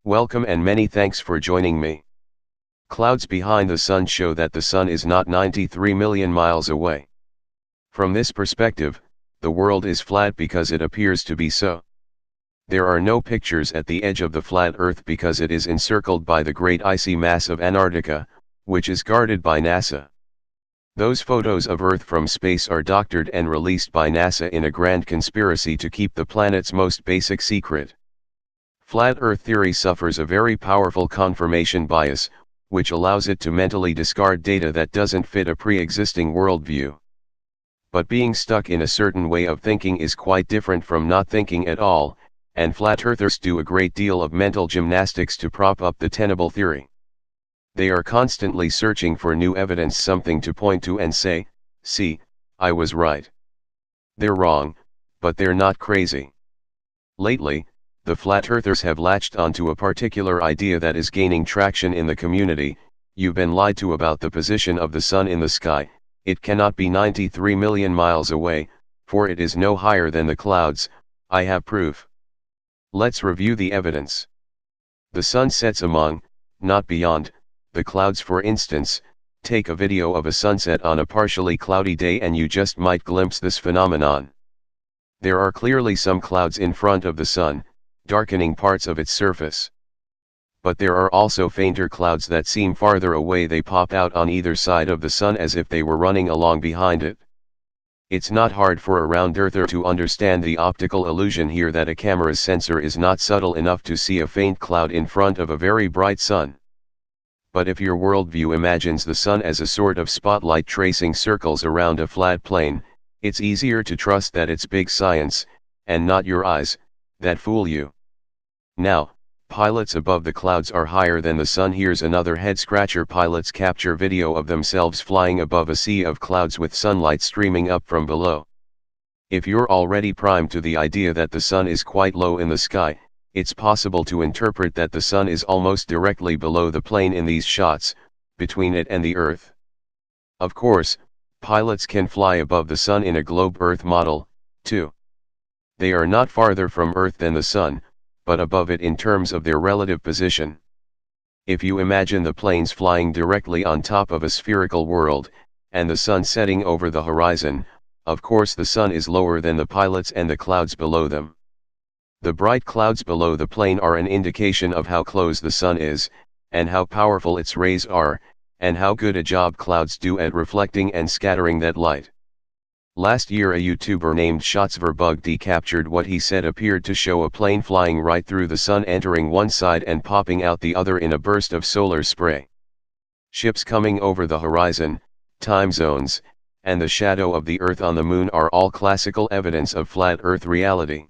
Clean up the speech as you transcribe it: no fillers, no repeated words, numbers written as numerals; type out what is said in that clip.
Welcome and many thanks for joining me. Clouds behind the sun show that the sun is not 93 million miles away. From this perspective, the world is flat because it appears to be so. There are no pictures at the edge of the flat Earth because it is encircled by the great icy mass of Antarctica, which is guarded by NASA. Those photos of Earth from space are doctored and released by NASA in a grand conspiracy to keep the planet's most basic secret. Flat Earth theory suffers a very powerful confirmation bias, which allows it to mentally discard data that doesn't fit a pre-existing worldview. But being stuck in a certain way of thinking is quite different from not thinking at all, and flat earthers do a great deal of mental gymnastics to prop up the tenable theory. They are constantly searching for new evidence, something to point to and say, "See, I was right." They're wrong, but they're not crazy. Lately, the flat earthers have latched onto a particular idea that is gaining traction in the community. You've been lied to about the position of the sun in the sky. It cannot be 93 million miles away, for it is no higher than the clouds. I have proof. Let's review the evidence. The sun sets among, not beyond, the clouds. For instance, take a video of a sunset on a partially cloudy day and you just might glimpse this phenomenon. There are clearly some clouds in front of the sun, darkening parts of its surface. But there are also fainter clouds that seem farther away. They pop out on either side of the sun as if they were running along behind it. It's not hard for a round earther to understand the optical illusion here, that a camera's sensor is not subtle enough to see a faint cloud in front of a very bright sun. But if your worldview imagines the sun as a sort of spotlight tracing circles around a flat plane, it's easier to trust that it's big science, and not your eyes, that fool you. Now, pilots above the clouds are higher than the sun. Here's another head scratcher. Pilots capture video of themselves flying above a sea of clouds with sunlight streaming up from below. If you're already primed to the idea that the sun is quite low in the sky, it's possible to interpret that the sun is almost directly below the plane in these shots, between it and the Earth. Of course, pilots can fly above the sun in a globe Earth model, too. They are not farther from Earth than the sun, but above it in terms of their relative position. If you imagine the planes flying directly on top of a spherical world, and the sun setting over the horizon, of course the sun is lower than the pilots and the clouds below them. The bright clouds below the plane are an indication of how close the sun is, and how powerful its rays are, and how good a job clouds do at reflecting and scattering that light. Last year a YouTuber named Shotsverbugd captured what he said appeared to show a plane flying right through the sun, entering one side and popping out the other in a burst of solar spray. Ships coming over the horizon, time zones, and the shadow of the Earth on the moon are all classical evidence of flat Earth reality.